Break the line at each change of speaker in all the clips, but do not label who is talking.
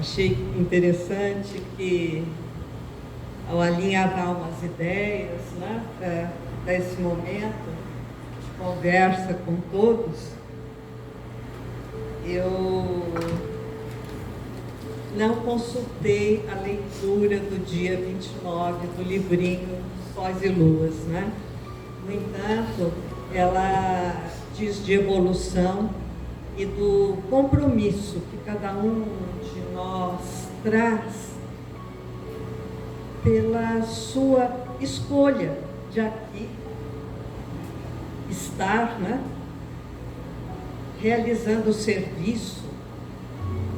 Achei interessante que, ao alinhavar umas ideias, né, para esse momento de conversa com todos, eu não consultei a leitura do dia 29 do livrinho Sóis e Luas, né? No entanto, ela diz de evolução e do compromisso que cada um de nós traz pela sua escolha de aqui estar, né, realizando o serviço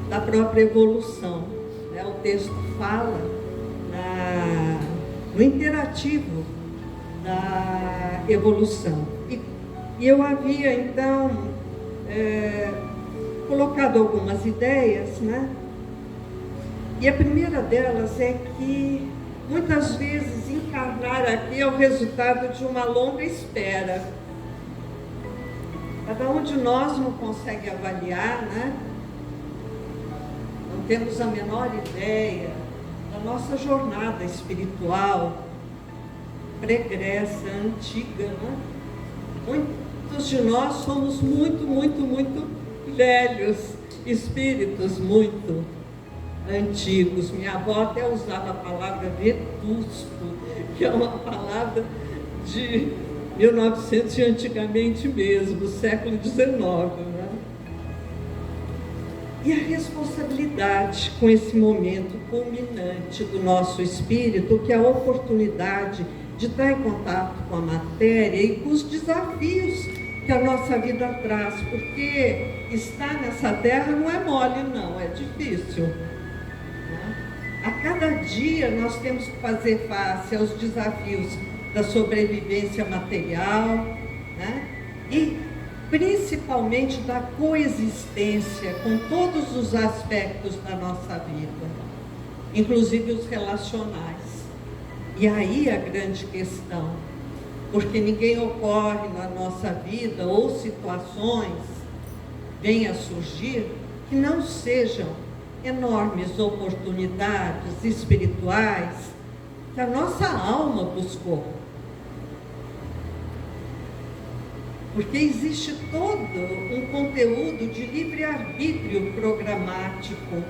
da própria evolução, né? O texto fala no interativo da evolução. E eu havia, então, colocado algumas ideias, né? E a primeira delas é que, muitas vezes, encarnar aqui é o resultado de uma longa espera. Cada um de nós não consegue avaliar, né? Não temos a menor ideia da nossa jornada espiritual, pregressa, antiga, né? Muitos de nós somos muito velhos, espíritos muito antigos. Minha avó até usava a palavra vetusto, que é uma palavra de 1900 e antigamente mesmo, século XIX, né? E a responsabilidade com esse momento culminante do nosso espírito, que é a oportunidade de estar em contato com a matéria e com os desafios que a nossa vida traz, porque estar nessa terra não é mole, não, é difícil, né? A cada dia nós temos que fazer face aos desafios da sobrevivência material, né? E principalmente da coexistência com todos os aspectos da nossa vida, inclusive os relacionais. E aí a grande questão, porque ninguém ocorre na nossa vida ou situações venham a surgir que não sejam enormes oportunidades espirituais que a nossa alma buscou. Porque existe todo um conteúdo de livre-arbítrio programático.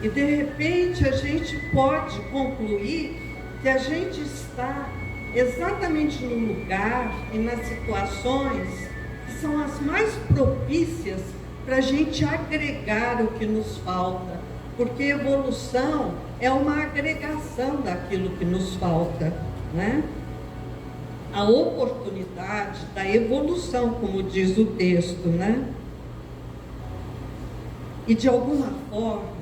E de repente a gente pode concluir que a gente está exatamente no lugar e nas situações que são as mais propícias para a gente agregar o que nos falta. Porque evolução é uma agregação daquilo que nos falta, né? A oportunidade da evolução, como diz o texto, né? E de alguma forma,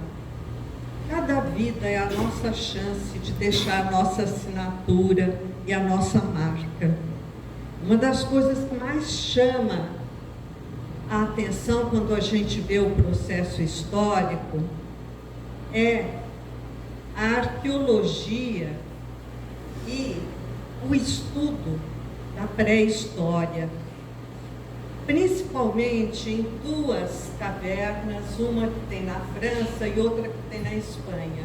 cada vida é a nossa chance de deixar a nossa assinatura e a nossa marca. Uma das coisas que mais chama a atenção quando a gente vê o processo histórico é a arqueologia e o estudo da pré-história, principalmente em duas cavernas, uma que tem na França e outra que tem na Espanha.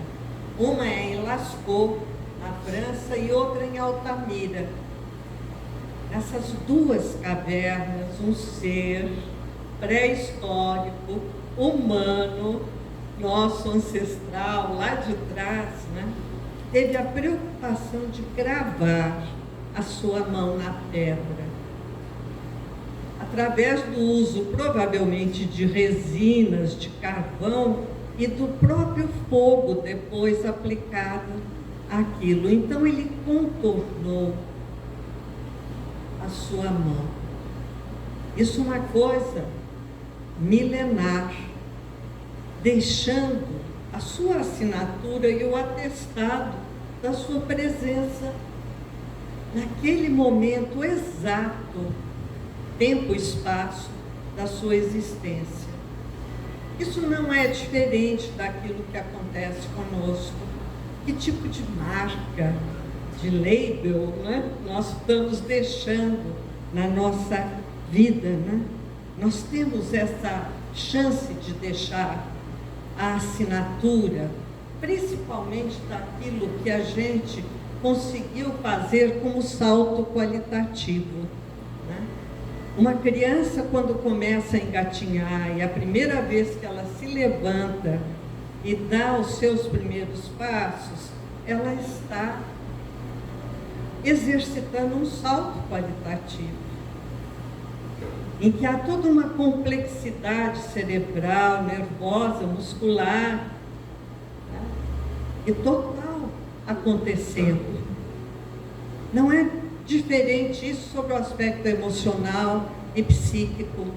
Uma é em Lascaux, na França, e outra em Altamira. Nessas duas cavernas, um ser pré-histórico, humano, nosso ancestral, lá de trás, né, teve a preocupação de gravar a sua mão na pedra, através do uso provavelmente de resinas, de carvão e do próprio fogo depois aplicado àquilo. Então ele contornou a sua mão. Isso é uma coisa milenar, deixando a sua assinatura e o atestado da sua presença naquele momento exato, tempo e espaço da sua existência. Isso não é diferente daquilo que acontece conosco. Que tipo de marca, de label, né, nós estamos deixando na nossa vida, né? Nós temos essa chance de deixar a assinatura, principalmente daquilo que a gente conseguiu fazer como salto qualitativo, né? Uma criança, quando começa a engatinhar, e a primeira vez que ela se levanta e dá os seus primeiros passos, ela está exercitando um salto qualitativo, em que há toda uma complexidade cerebral, nervosa, muscular, né? E total acontecendo. Não é diferente isso sobre o aspecto emocional e psíquico.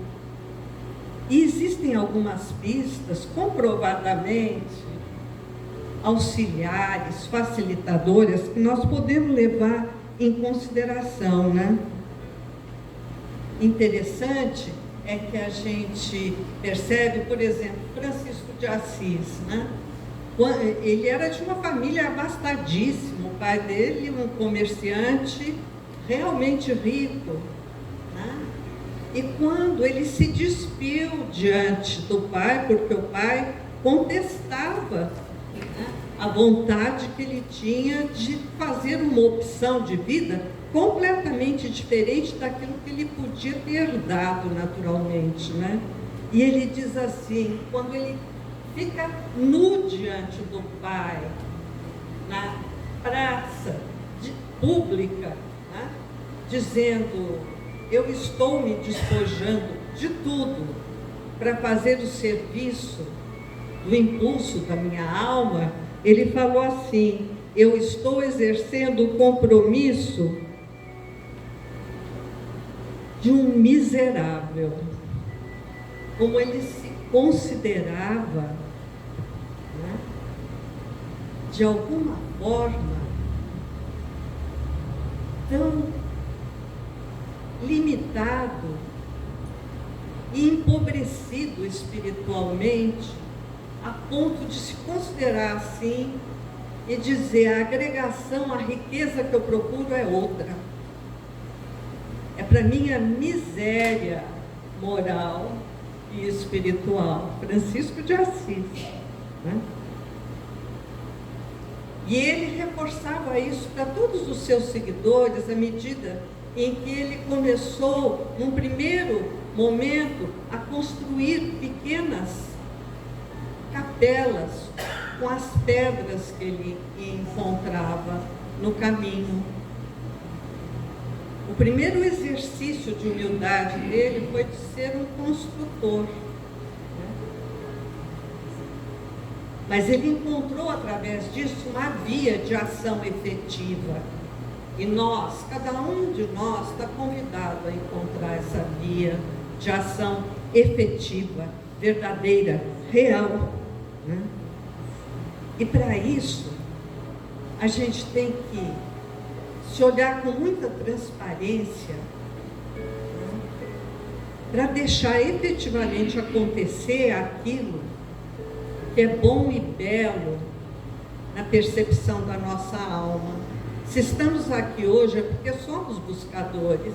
E existem algumas pistas comprovadamente auxiliares, facilitadoras, que nós podemos levar em consideração, né? Interessante é que a gente percebe, por exemplo, Francisco de Assis, né? Ele era de uma família abastadíssima, o pai dele, um comerciante realmente rico, né? E quando ele se despiu diante do pai, porque o pai contestava, né, a vontade que ele tinha de fazer uma opção de vida completamente diferente daquilo que ele podia ter herdado naturalmente, né? E ele diz assim, quando ele fica nu diante do pai, na praça pública, né, dizendo: eu estou me despojando de tudo para fazer o serviço do impulso da minha alma, ele falou assim: eu estou exercendo o compromisso de um miserável. Como ele se considerava, né, de alguma forma tão limitado e empobrecido espiritualmente, a ponto de se considerar assim e dizer: a agregação, a riqueza que eu procuro é outra. É para minha miséria moral e espiritual. Francisco de Assis, né? E ele reforçava isso para todos os seus seguidores à medida em que ele começou, num primeiro momento, a construir pequenas capelas com as pedras que ele encontrava no caminho. O primeiro exercício de humildade dele foi de ser um construtor, né? Mas ele encontrou através disso uma via de ação efetiva. E nós, cada um de nós, está convidado a encontrar essa via de ação efetiva, verdadeira, real, né? E para isso, a gente tem que se olhar com muita transparência, né, para deixar efetivamente acontecer aquilo que é bom e belo na percepção da nossa alma. Se estamos aqui hoje é porque somos buscadores.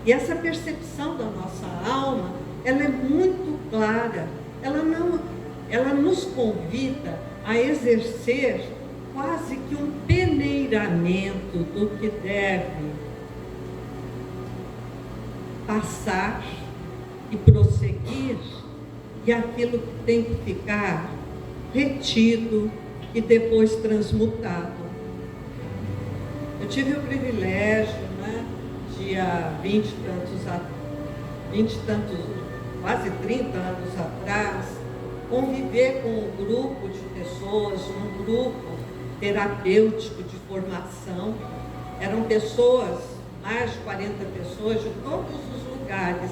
E essa percepção da nossa alma, ela é muito clara. Ela nos convida a exercer quase que um peneiramento do que deve passar e prosseguir, e aquilo que tem que ficar retido e depois transmutado. Eu tive o privilégio, né, de há 20 e tantos, quase 30 anos atrás, conviver com um grupo de pessoas, um grupo terapêutico de formação. Eram pessoas, mais de 40 pessoas, de todos os lugares,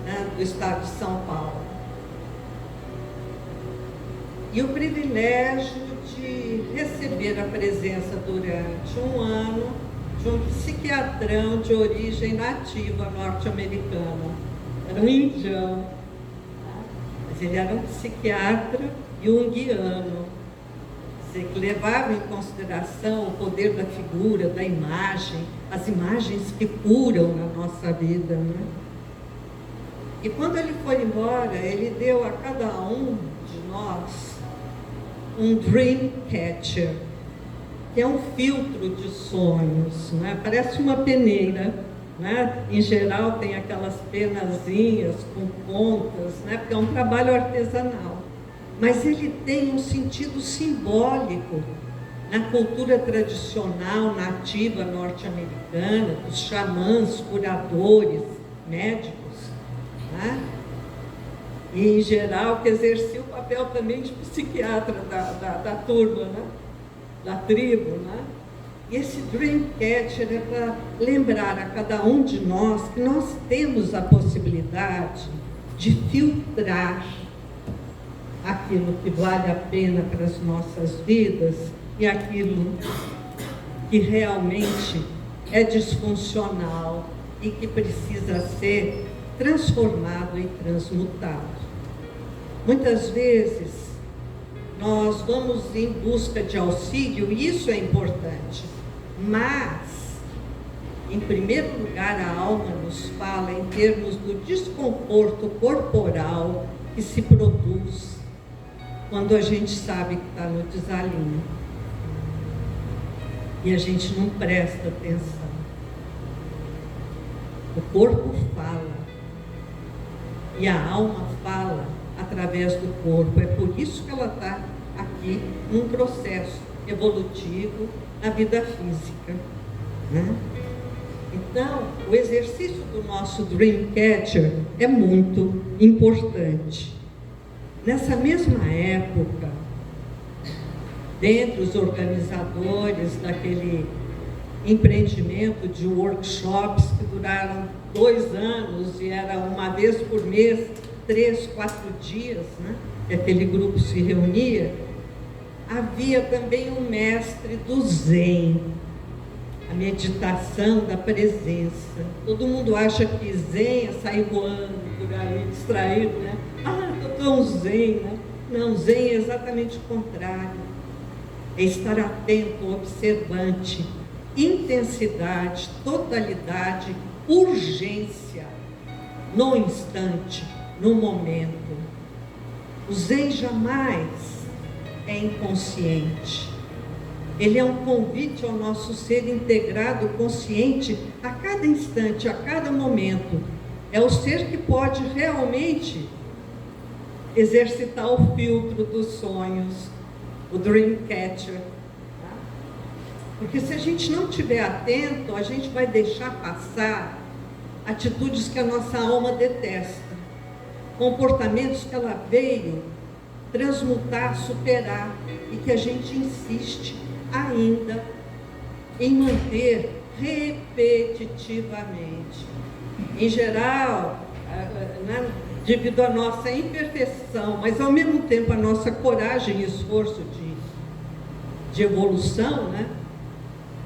né, do estado de São Paulo. E o privilégio de receber a presença durante um ano de um psiquiatrão de origem nativa norte-americana. Era um indiano, mas ele era um psiquiatra junguiano, que levava em consideração o poder da figura, da imagem, as imagens que curam na nossa vida, né? E quando ele foi embora, ele deu a cada um de nós um dream catcher, que é um filtro de sonhos, né? Parece uma peneira, né? Em geral tem aquelas penazinhas com pontas, né? Porque é um trabalho artesanal, mas ele tem um sentido simbólico na cultura tradicional nativa norte-americana, dos xamãs, curadores, médicos, né? E, em geral, que exercia o papel também de psiquiatra da turma, né? Da tribo, né? E esse Dreamcatcher é para lembrar a cada um de nós que nós temos a possibilidade de filtrar aquilo que vale a pena para as nossas vidas e aquilo que realmente é disfuncional e que precisa ser transformado e transmutado. Muitas vezes nós vamos em busca de auxílio, e isso é importante, mas, em primeiro lugar, a alma nos fala em termos do desconforto corporal que se produz quando a gente sabe que está no desalinho e a gente não presta atenção. O corpo fala e a alma fala através do corpo. É por isso que ela está aqui num processo evolutivo na vida física, né? Então, o exercício do nosso Dreamcatcher é muito importante. Nessa mesma época, dentre os organizadores daquele empreendimento de workshops que duraram 2 anos e era uma vez por mês, 3, 4 dias, né, que aquele grupo se reunia, havia também um mestre do Zen, a meditação da presença. Todo mundo acha que Zen é sair voando por aí, distraído, né? Estou tão Zen, né? Não, Zen é exatamente o contrário. É estar atento, observante, intensidade, totalidade, urgência, no instante, no momento. O Zen jamais é inconsciente. Ele é um convite ao nosso ser integrado, consciente, a cada instante, a cada momento. É o ser que pode realmente exercitar o filtro dos sonhos, o Dreamcatcher. Porque se a gente não estiver atento, a gente vai deixar passar atitudes que a nossa alma detesta, comportamentos que ela veio transmutar, superar, e que a gente insiste ainda em manter repetitivamente. Em geral, né, devido à nossa imperfeição, mas ao mesmo tempo a nossa coragem e esforço de evolução, né?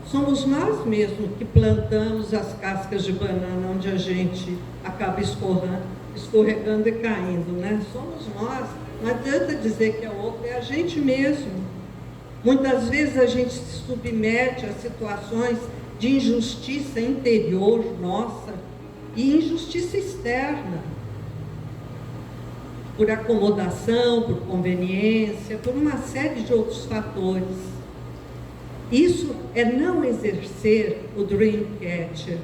Somos nós mesmos que plantamos as cascas de banana onde a gente acaba escorregando e caindo, né? Somos nós. Não adianta dizer que é o outro, é a gente mesmo. Muitas vezes a gente se submete a situações de injustiça interior nossa e injustiça externa, por acomodação, por conveniência, por uma série de outros fatores. Isso é não exercer o Dreamcatcher,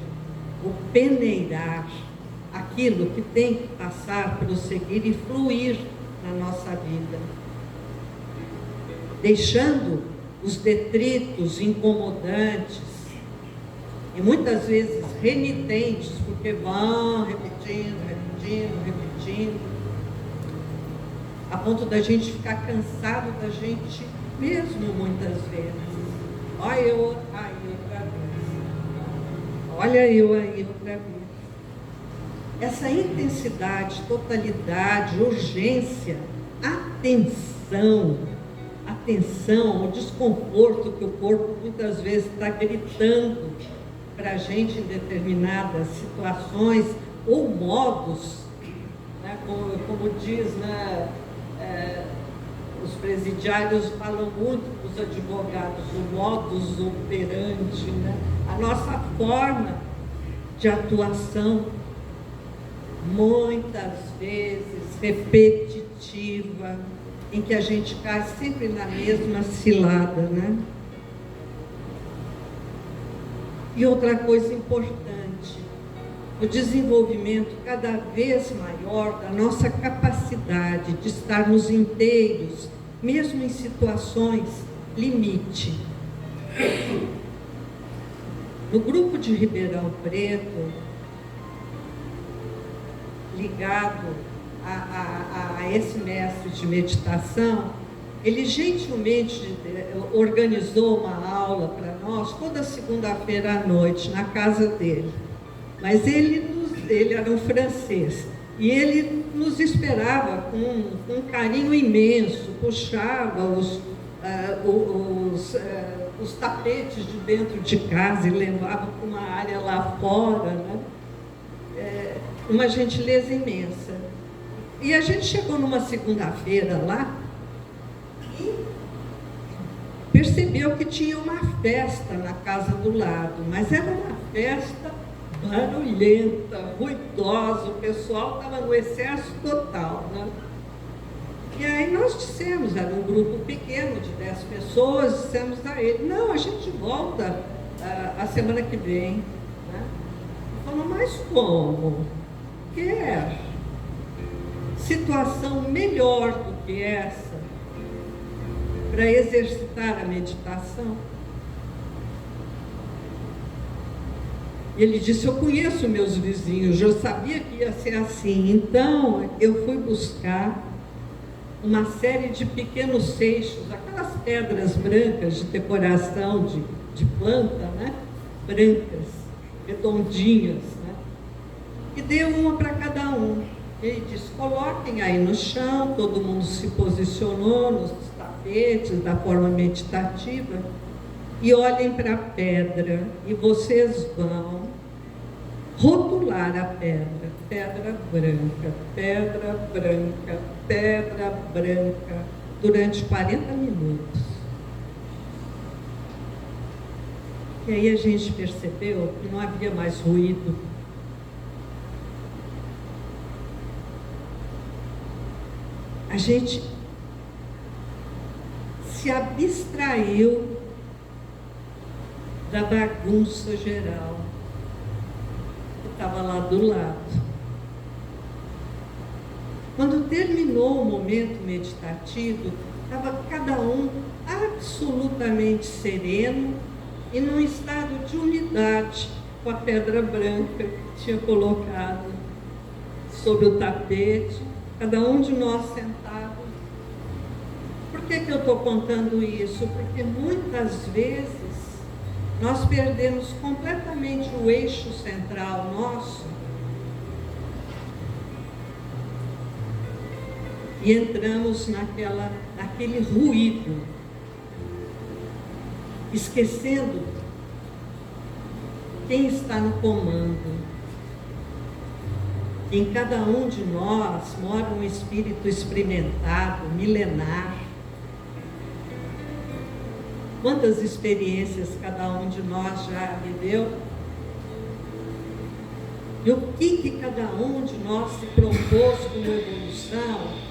o peneirar, aquilo que tem que passar, prosseguir e fluir na nossa vida, deixando os detritos incomodantes e muitas vezes remitentes, porque vão repetindo, a ponto da gente ficar cansado da gente mesmo muitas vezes. Olha eu aí outra vez. Olha eu aí outra vez. Essa intensidade, totalidade, urgência, atenção ao desconforto que o corpo muitas vezes está gritando para a gente em determinadas situações ou modos, né, como diz, né, os presidiários falam muito para os advogados, o modus operandi, né, a nossa forma de atuação, muitas vezes repetitiva, em que a gente cai sempre na mesma cilada, né? E outra coisa importante, o desenvolvimento cada vez maior da nossa capacidade de estarmos inteiros, mesmo em situações limite. No grupo de Ribeirão Preto, ligado a esse mestre de meditação, ele gentilmente organizou uma aula para nós toda segunda-feira à noite na casa dele. Mas ele era um francês e ele nos esperava com um carinho imenso, puxava os tapetes de dentro de casa e levava para uma área lá fora, né? Uma gentileza imensa. E a gente chegou numa segunda-feira lá e percebeu que tinha uma festa na casa do lado, mas era uma festa barulhenta, ruidosa, o pessoal estava no excesso total, né? E aí nós dissemos, era um grupo pequeno de 10 pessoas, dissemos a ele, não, a gente volta a semana que vem, né? Ele falou, mas como? Quer situação melhor do que essa para exercitar a meditação? Ele disse, eu conheço meus vizinhos, eu sabia que ia ser assim, então eu fui buscar uma série de pequenos seixos, aquelas pedras brancas de decoração de planta, né? Brancas, redondinhas, né? E deu uma para cada um. Ele disse, coloquem aí no chão, todo mundo se posicionou nos tapetes da forma meditativa e olhem para a pedra e vocês vão rotular a pedra, pedra branca, pedra branca, pedra branca, durante 40 minutos. E aí a gente percebeu que não havia mais ruído. A gente se abstraiu da bagunça geral que estava lá do lado. Quando terminou o momento meditativo, estava cada um absolutamente sereno e num estado de unidade com a pedra branca que tinha colocado sobre o tapete, cada um de nós sentado. Por que eu estou contando isso? Porque muitas vezes nós perdemos completamente o eixo central nosso e entramos naquele ruído, esquecendo quem está no comando. Em cada um de nós mora um espírito experimentado, milenar. Quantas experiências cada um de nós já viveu? E o que cada um de nós se propôs como evolução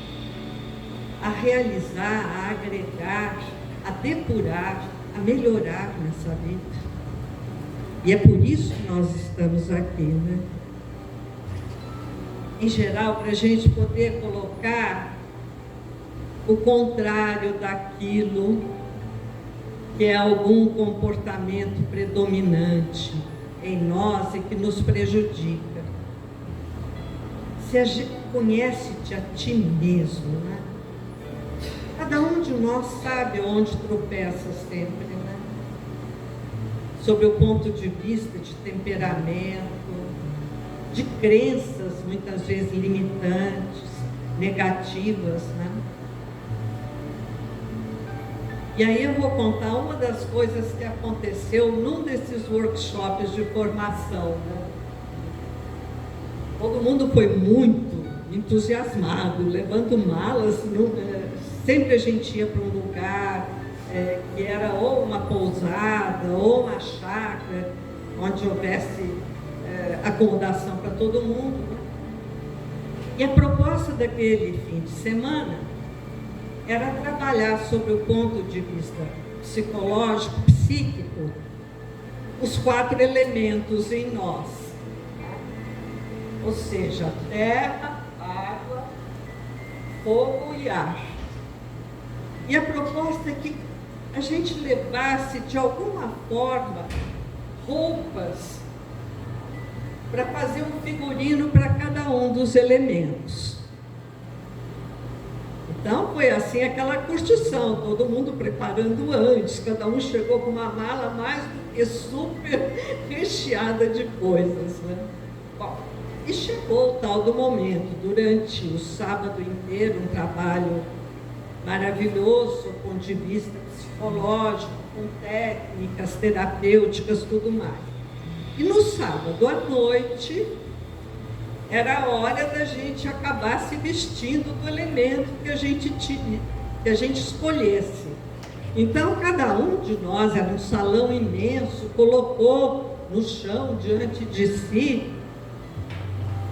a realizar, a agregar, a depurar, a melhorar nessa vida? E é por isso que nós estamos aqui, né? Em geral, para a gente poder colocar o contrário daquilo que é algum comportamento predominante em nós e que nos prejudica. Se a gente conhece-te a ti mesmo, né? Cada um de nós sabe onde tropeça sempre, né? Sob o ponto de vista de temperamento, de crenças muitas vezes limitantes, negativas, né? E aí eu vou contar uma das coisas que aconteceu num desses workshops de formação, né? Todo mundo foi muito entusiasmado, levando malas, sempre a gente ia para um lugar que era ou uma pousada, ou uma chácara, onde houvesse acomodação para todo mundo, né? E a proposta daquele fim de semana era trabalhar sobre o ponto de vista psicológico, psíquico, os 4 elementos em nós. Ou seja, terra, água, fogo e ar. E a proposta é que a gente levasse, de alguma forma, roupas para fazer um figurino para cada um dos elementos. Então, foi assim aquela construção, todo mundo preparando antes, cada um chegou com uma mala mais do que super recheada de coisas, né? Bom, e chegou o tal do momento, durante o sábado inteiro, um trabalho maravilhoso, do ponto de vista psicológico, com técnicas terapêuticas, tudo mais. E no sábado à noite, era a hora da gente acabar se vestindo do elemento que a gente escolhesse. Então, cada um de nós, era um salão imenso, colocou no chão, diante de si,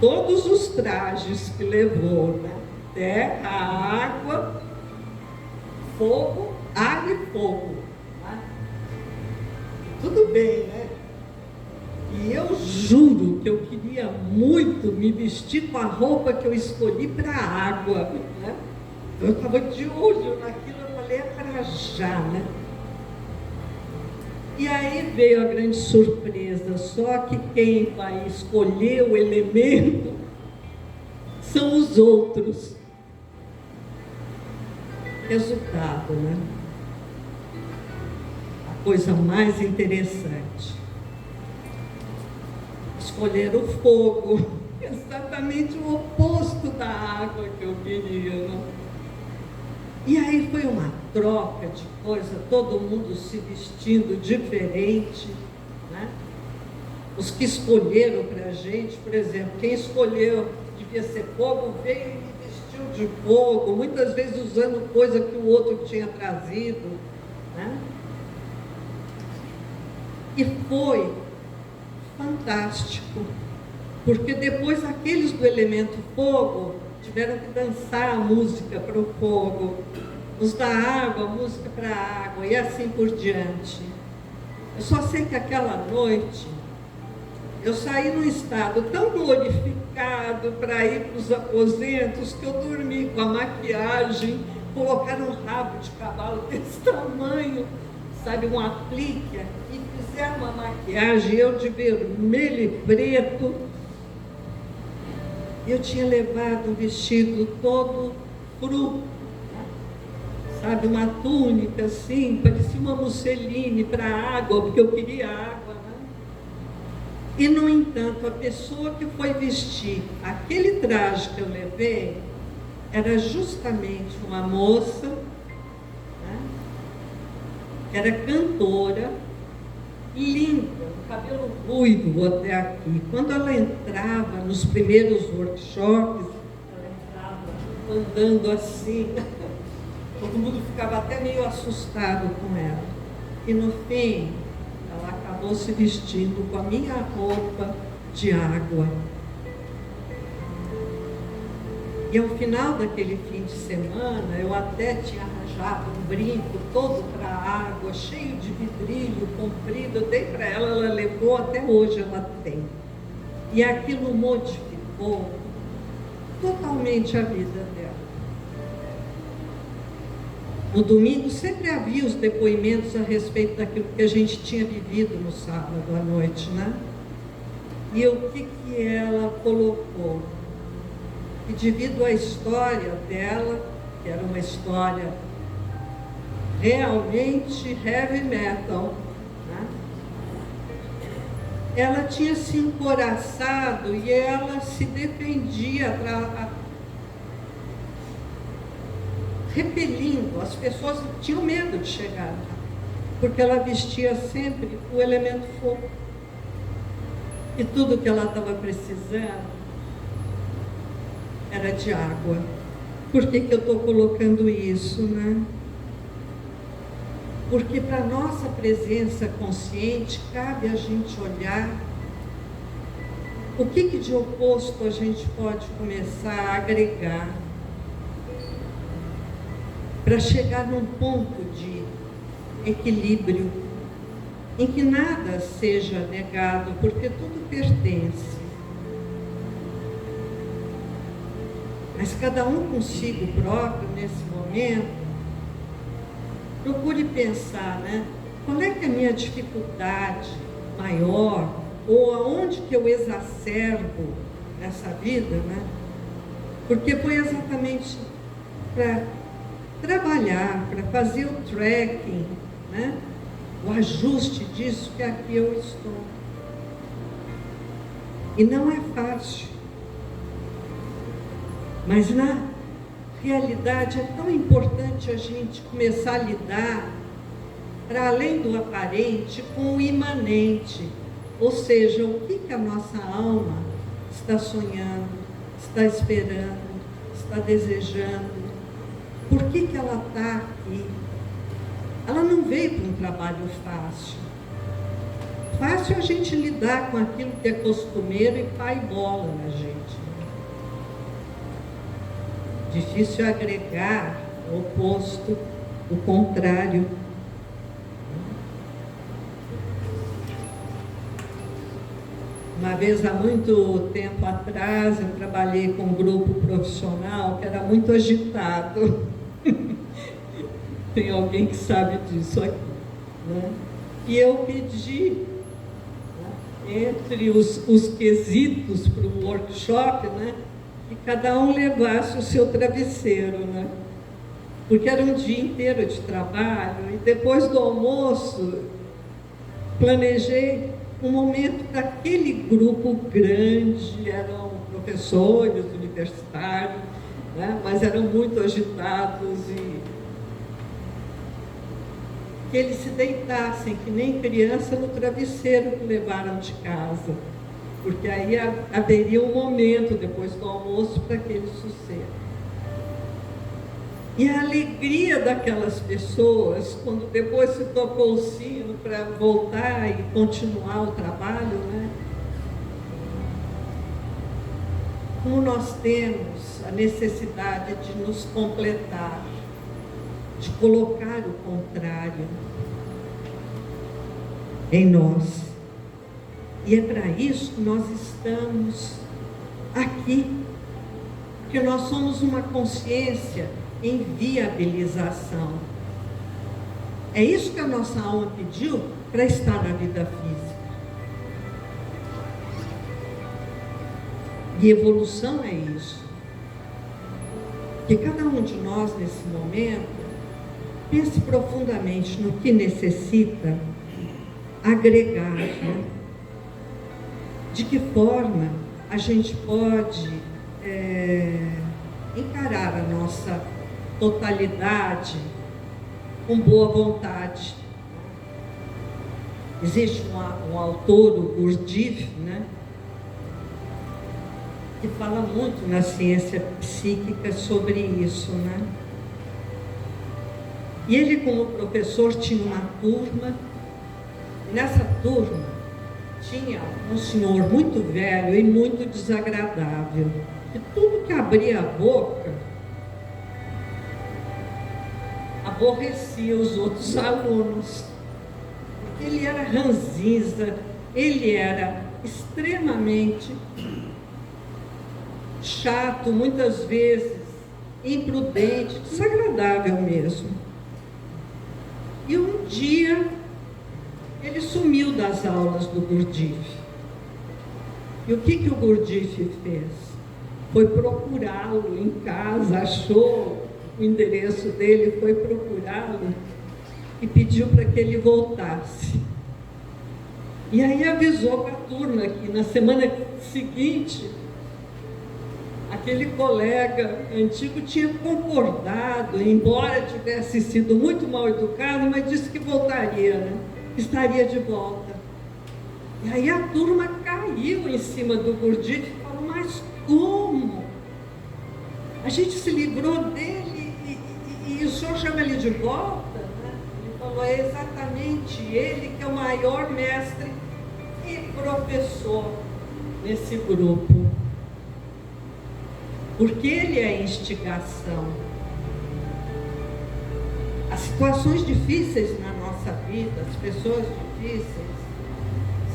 todos os trajes que levou, né? Terra, água, fogo, ar e fogo. Né? Tudo bem, né? E eu juro que eu queria muito me vestir com a roupa que eu escolhi para a água, né? Eu estava de olho naquilo, eu falei, é para já, né? E aí veio a grande surpresa, só que quem vai escolher o elemento são os outros. Resultado, né? A coisa mais interessante. Escolher o fogo, exatamente o oposto da água que eu queria, né? E aí foi uma troca de coisa, todo mundo se vestindo diferente, né? Os que escolheram para a gente, por exemplo, quem escolheu devia ser fogo, veio e me vestiu de fogo, muitas vezes usando coisa que o outro tinha trazido, né? E foi fantástico, porque depois aqueles do elemento fogo tiveram que dançar a música para o fogo, os da água, a música para a água, e assim por diante. Eu só sei que aquela noite eu saí num estado tão glorificado para ir para os aposentos que eu dormi com a maquiagem, colocaram um rabo de cavalo desse tamanho, sabe, um aplique, e fizeram uma maquiagem, eu de vermelho e preto. Eu tinha levado um vestido todo cru, sabe, uma túnica assim, parecia uma musseline para água, porque eu queria água, né? E, no entanto, a pessoa que foi vestir aquele traje que eu levei era justamente uma moça, né? Era cantora, linda, cabelo ruivo até aqui. Quando ela entrava nos primeiros workshops, ela entrava andando assim, todo mundo ficava até meio assustado com ela. E no fim, ela acabou se vestindo com a minha roupa de água. E ao final daquele fim de semana, eu até tinha arranjado um brinco todo para a água, cheio de vidrilho, comprido, eu dei para ela, ela levou, até hoje ela tem. E aquilo modificou totalmente a vida dela. No domingo sempre havia os depoimentos a respeito daquilo que a gente tinha vivido no sábado à noite, né? E o que ela colocou? E devido à história dela, que era uma história realmente heavy metal, né? Ela tinha se encoraçado e ela se defendia, repelindo, as pessoas tinham medo de chegar lá, porque ela vestia sempre o elemento fogo. E tudo que ela estava precisando era de água. Por que eu estou colocando isso, né? Porque para a nossa presença consciente, cabe a gente olhar o que de oposto a gente pode começar a agregar para chegar num ponto de equilíbrio, em que nada seja negado, porque tudo pertence. Mas cada um consigo próprio, nesse momento, procure pensar, né? Qual é que é a minha dificuldade maior, ou aonde que eu exacerbo nessa vida, né? Porque foi exatamente para trabalhar, para fazer o tracking, né? O ajuste disso que aqui eu estou. E não é fácil. Mas na realidade é tão importante a gente começar a lidar, para além do aparente, com o imanente. Ou seja, o que a nossa alma está sonhando, está esperando, está desejando. Por que ela está aqui? Ela não veio para um trabalho fácil. Fácil é a gente lidar com aquilo que é costumeiro e pai bola na gente. Difícil é agregar o oposto, o contrário. Uma vez, há muito tempo atrás, eu trabalhei com um grupo profissional que era muito agitado. Tem alguém que sabe disso aqui, né? E eu pedi, né, entre os quesitos para o workshop, né, que cada um levasse o seu travesseiro, né? Porque era um dia inteiro de trabalho, e depois do almoço, planejei um momento daquele grupo grande, eram professores universitários, né, mas eram muito agitados, e que eles se deitassem, que nem criança, no travesseiro que levaram de casa, porque aí haveria um momento depois do almoço para aquele sossego. E a alegria daquelas pessoas, quando depois se tocou o sino para voltar e continuar o trabalho, né? Como nós temos a necessidade de nos completar, de colocar o contrário em nós. E é para isso que nós estamos aqui, porque nós somos uma consciência em viabilização. É isso que a nossa alma pediu para estar na vida física. E evolução é isso. Que cada um de nós, nesse momento, pense profundamente no que necessita agregar, né? De que forma a gente pode encarar a nossa totalidade com boa vontade. Existe um autor, o Gurdjieff, né, que fala muito na ciência psíquica sobre isso, né? E ele, como professor, tinha uma turma, e nessa turma tinha um senhor muito velho e muito desagradável, que tudo que abria a boca aborrecia os outros alunos, porque ele era ranzinza, ele era extremamente chato, muitas vezes imprudente, desagradável mesmo. E um dia ele sumiu das aulas do Gurdjieff. E o que o Gurdjieff fez? Foi procurá-lo em casa, achou o endereço dele, foi procurá-lo e pediu para que ele voltasse. E aí avisou para a turma que na semana seguinte aquele colega antigo tinha concordado, embora tivesse sido muito mal educado, mas disse que voltaria, né? Estaria de volta. E aí a turma caiu em cima do Gurdjieff e falou: mas como? A gente se livrou dele e o senhor chama ele de volta? Né? Ele falou: é exatamente ele que é o maior mestre e professor nesse grupo. Porque ele é a instigação. As situações difíceis na nossa vida, as pessoas difíceis,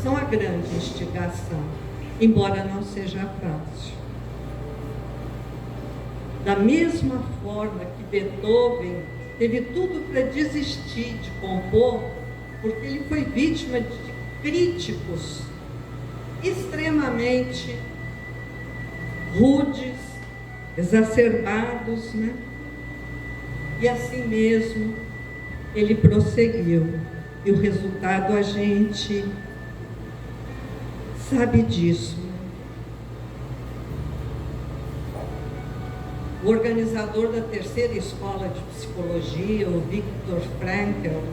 são a grande instigação, embora não seja fácil. Da mesma forma que Beethoven teve tudo para desistir de compor, porque ele foi vítima de críticos extremamente rudes, exacerbados, né? E assim mesmo ele prosseguiu. E o resultado a gente sabe disso. O organizador da terceira escola de psicologia, o Viktor Frankl,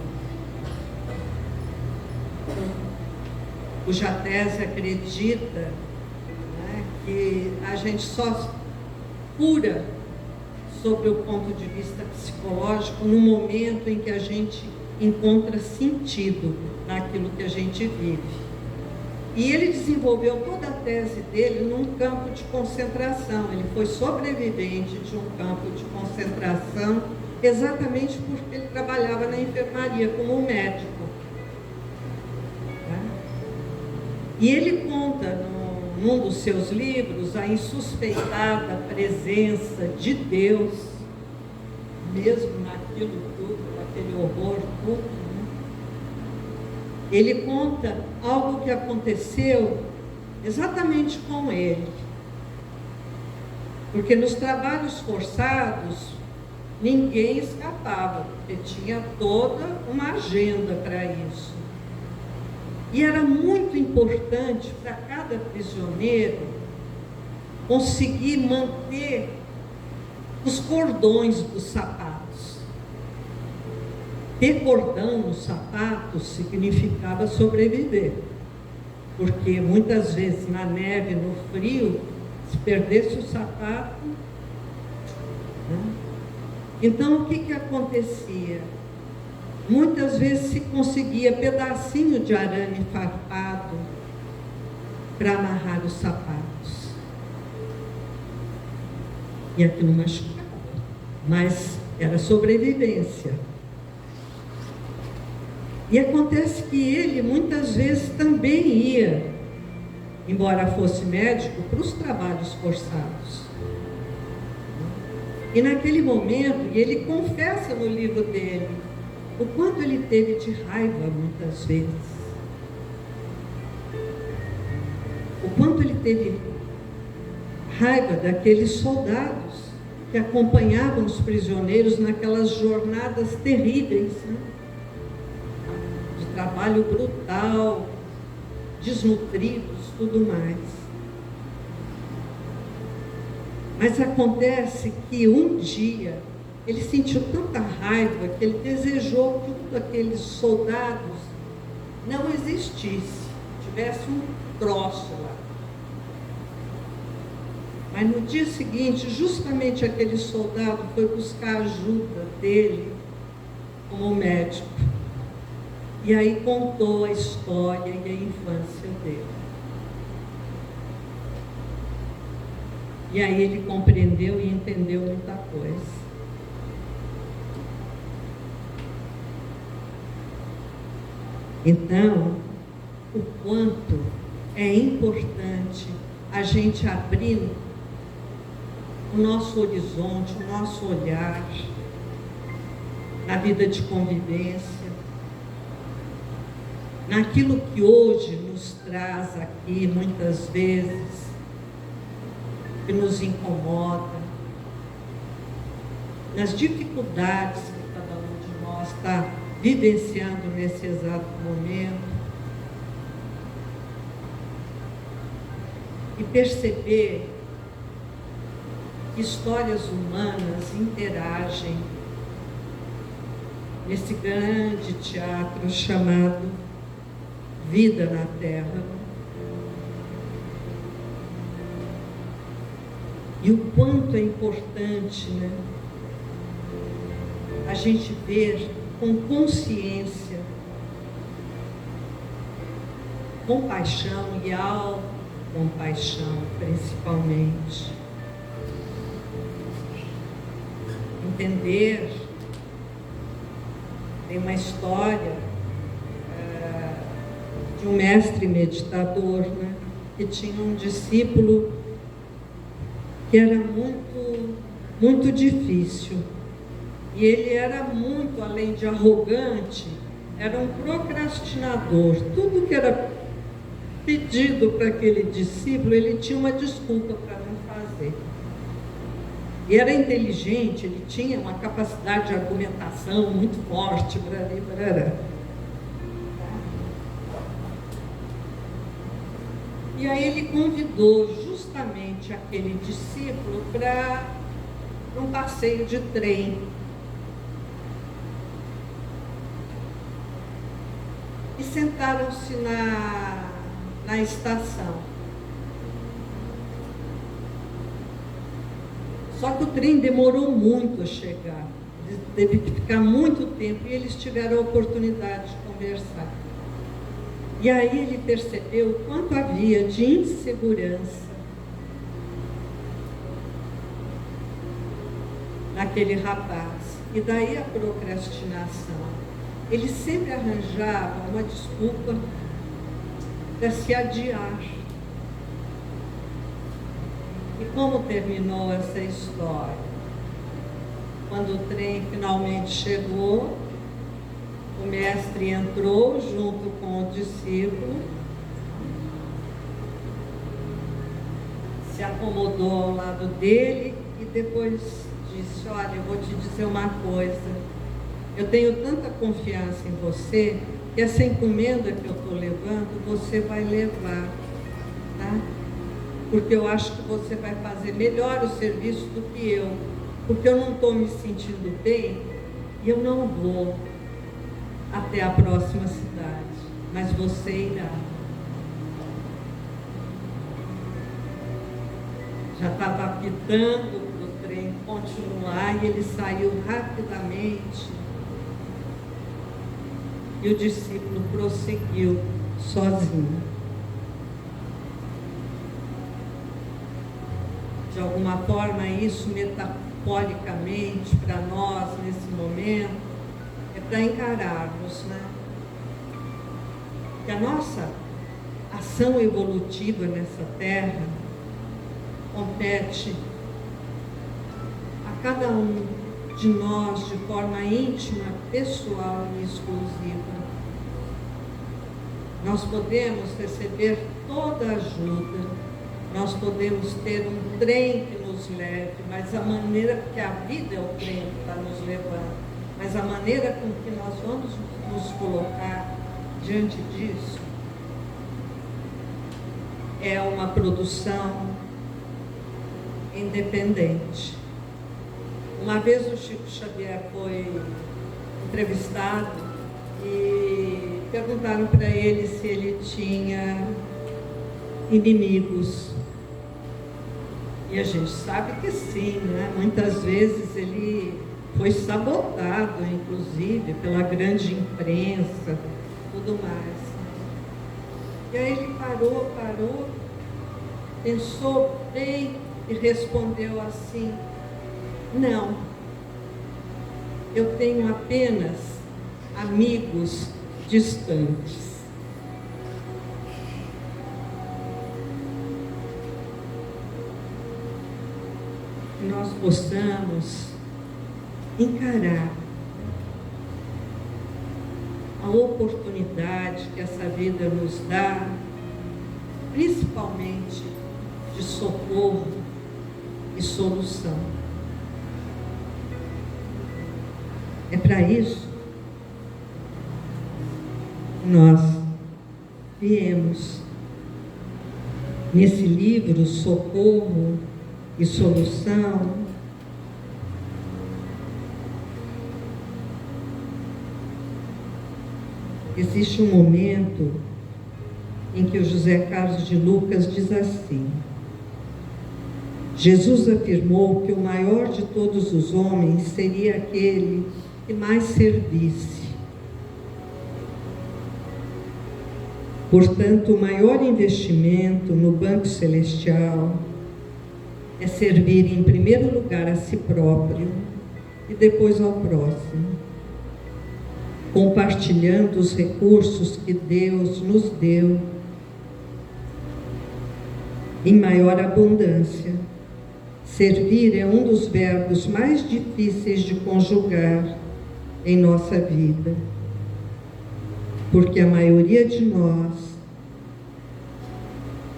cuja tese acredita, né, que a gente só cura sob o ponto de vista psicológico no momento em que a gente encontra sentido naquilo que a gente vive. E ele desenvolveu toda a tese dele num campo de concentração. Ele foi sobrevivente de um campo de concentração exatamente porque ele trabalhava na enfermaria como médico. Tá? E ele conta num dos seus livros a insuspeitada presença de Deus, mesmo naquilo tudo, naquele horror tudo. Ele conta algo que aconteceu exatamente com ele. Porque nos trabalhos forçados, ninguém escapava, porque tinha toda uma agenda para isso. E era muito importante para cada prisioneiro conseguir manter os cordões dos sapatos. Ter cordão no sapato significava sobreviver, porque muitas vezes na neve, no frio, se perdesse o sapato, né? Então o que acontecia? Muitas vezes se conseguia pedacinho de arame farpado para amarrar os sapatos, e aquilo machucava, mas era sobrevivência. E acontece que ele, muitas vezes, também ia, embora fosse médico, para os trabalhos forçados. E naquele momento, e ele confessa no livro dele, o quanto ele teve de raiva, muitas vezes. O quanto ele teve raiva daqueles soldados que acompanhavam os prisioneiros naquelas jornadas terríveis, né? Trabalho brutal, desnutridos, tudo mais. Mas acontece que um dia ele sentiu tanta raiva que ele desejou que um daqueles soldados não existisse, tivesse um troço lá. Mas no dia seguinte, justamente aquele soldado foi buscar a ajuda dele como médico. E aí contou a história e a infância dele. E aí ele compreendeu e entendeu muita coisa. Então, o quanto é importante a gente abrir o nosso horizonte, o nosso olhar na vida de convivência, naquilo que hoje nos traz aqui, muitas vezes, que nos incomoda, nas dificuldades que cada um de nós está vivenciando nesse exato momento, e perceber que histórias humanas interagem nesse grande teatro chamado vida na Terra. E o quanto é importante, né, a gente ver com consciência, compaixão e autocompaixão, principalmente. Tem uma história de um mestre meditador, né, que tinha um discípulo que era muito difícil. E ele era muito, além de arrogante, era um procrastinador. Tudo que era pedido para aquele discípulo, ele tinha uma desculpa para não fazer. E era inteligente, ele tinha uma capacidade de argumentação muito forte, brará. E aí ele convidou justamente aquele discípulo para um passeio de trem. E sentaram-se na estação. Só que o trem demorou muito a chegar. Teve que ficar muito tempo e eles tiveram a oportunidade de conversar. E aí ele percebeu o quanto havia de insegurança naquele rapaz. E daí a procrastinação. Ele sempre arranjava uma desculpa para se adiar. E como terminou essa história? Quando o trem finalmente chegou, o mestre entrou junto com o discípulo, se acomodou ao lado dele e depois disse: olha, eu vou te dizer uma coisa, eu tenho tanta confiança em você que essa encomenda que eu estou levando, você vai levar, tá? Porque eu acho que você vai fazer melhor o serviço do que eu, porque eu não estou me sentindo bem e eu não vou até a próxima cidade, mas você irá. Já estava apitando para o trem continuar e ele saiu rapidamente e o discípulo prosseguiu sozinho. De alguma forma, isso metaforicamente para nós nesse momento é para encararmos, né, que a nossa ação evolutiva nessa terra compete a cada um de nós de forma íntima, pessoal e exclusiva. Nós podemos receber toda a ajuda, nós podemos ter um trem que nos leve, mas a maneira, porque a vida é o trem que está nos levando, mas a maneira com que nós vamos nos colocar diante disso é uma produção independente. Uma vez o Chico Xavier foi entrevistado e perguntaram para ele se ele tinha inimigos. E a gente sabe que sim, né? Muitas vezes ele foi sabotado, inclusive, pela grande imprensa, tudo mais. E aí ele parou, pensou bem e respondeu assim: não, eu tenho apenas amigos distantes. Que nós possamos encarar a oportunidade que essa vida nos dá, principalmente de socorro e solução. É para isso que nós viemos nesse livro Socorro e Solução. Existe um momento em que o José Carlos de Lucas diz assim: Jesus afirmou que o maior de todos os homens seria aquele que mais servisse. Portanto, o maior investimento no Banco Celestial é servir em primeiro lugar a si próprio e depois ao próximo. compartilhando os recursos que Deus nos deu em maior abundância. Servir é um dos verbos mais difíceis de conjugar em nossa vida, porque a maioria de nós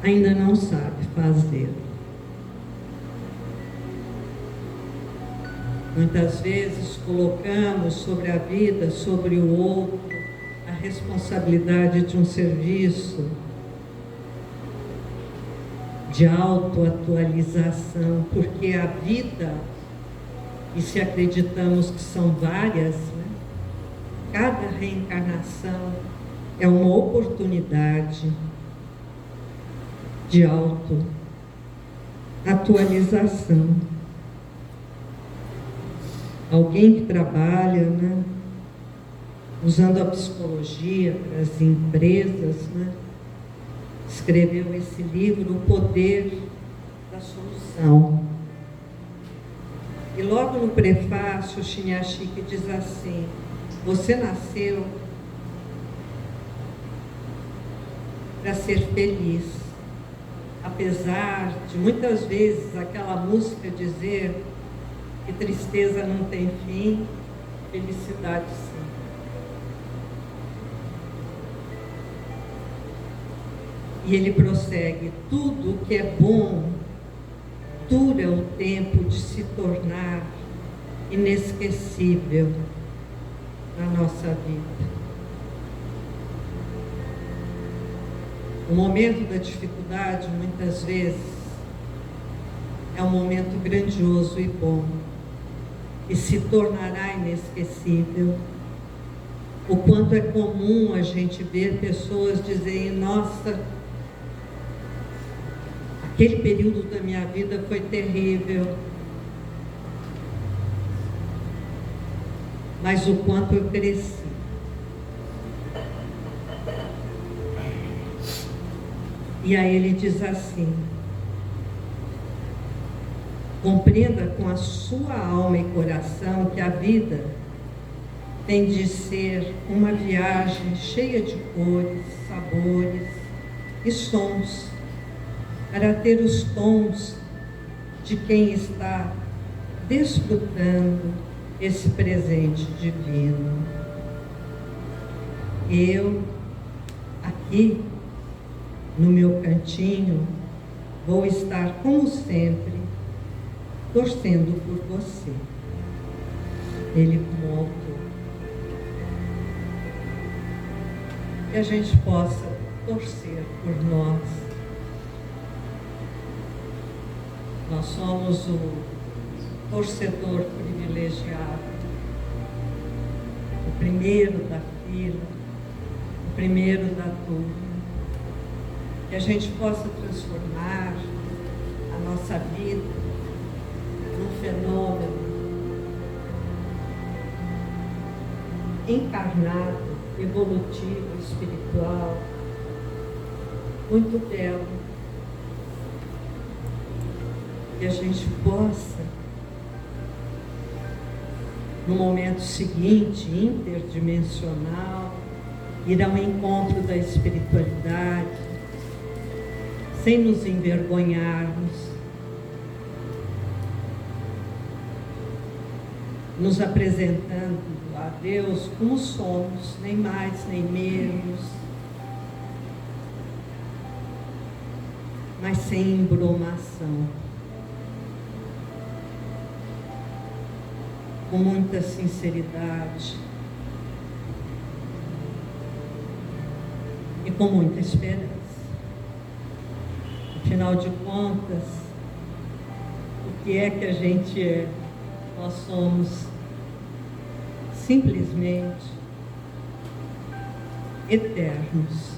ainda não sabe fazer. Muitas vezes colocamos sobre a vida, sobre o outro, a responsabilidade de um serviço de autoatualização, porque a vida, e se acreditamos que são várias, né? Cada reencarnação é uma oportunidade de autoatualização. Alguém que trabalha, né, usando a psicologia para as empresas, né, escreveu esse livro, O Poder da Solução. E logo no prefácio, o Shinyashiki diz assim: você nasceu para ser feliz, apesar de muitas vezes aquela música dizer que tristeza não tem fim, felicidade sim. E ele prossegue: tudo que é bom dura o tempo de se tornar inesquecível na nossa vida. O momento da dificuldade, muitas vezes, é um momento grandioso e bom, e se tornará inesquecível. O quanto é comum a gente ver pessoas dizerem: nossa, aquele período da minha vida foi terrível, mas o quanto eu cresci. E aí ele diz assim: compreenda com a sua alma e coração que a vida tem de ser uma viagem cheia de cores, sabores e sons, para ter os tons de quem está desfrutando esse presente divino. Eu, aqui, no meu cantinho, vou estar, como sempre, torcendo por você. Ele como autor. Que a gente possa torcer por nós. Nós somos o torcedor privilegiado, o primeiro da fila, o primeiro da turma. Que a gente possa transformar a nossa vida num fenômeno encarnado, evolutivo, espiritual, muito belo. Que a gente possa, no momento seguinte, interdimensional, ir ao encontro da espiritualidade, sem nos envergonharmos, nos apresentando a Deus como somos, nem mais nem menos, mas sem embromação, com muita sinceridade e com muita esperança. Afinal de contas, o que é que a gente é? Nós somos simplesmente eternos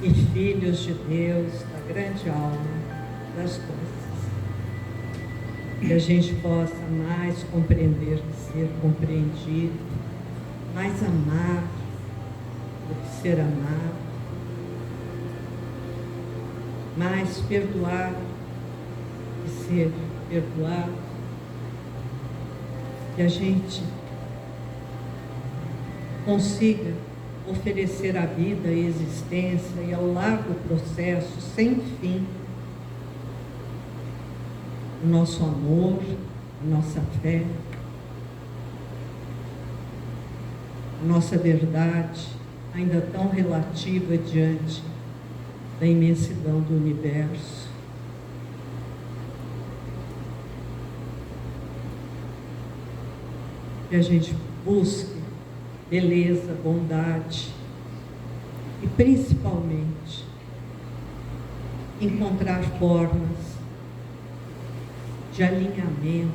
e filhos de Deus, da grande alma das coisas. Que a gente possa mais compreender que ser compreendido, mais amar do que ser amado, mais perdoar e ser perdoado. Que a gente consiga oferecer a vida, a existência e ao largo processo sem fim o nosso amor, a nossa fé, a nossa verdade, ainda tão relativa diante da imensidão do universo. Que a gente busque beleza, bondade e, principalmente, encontrar formas de alinhamento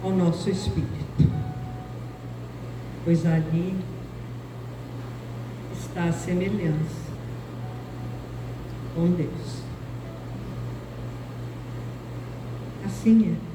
ao nosso espírito, pois ali está a semelhança com Deus. Assim é.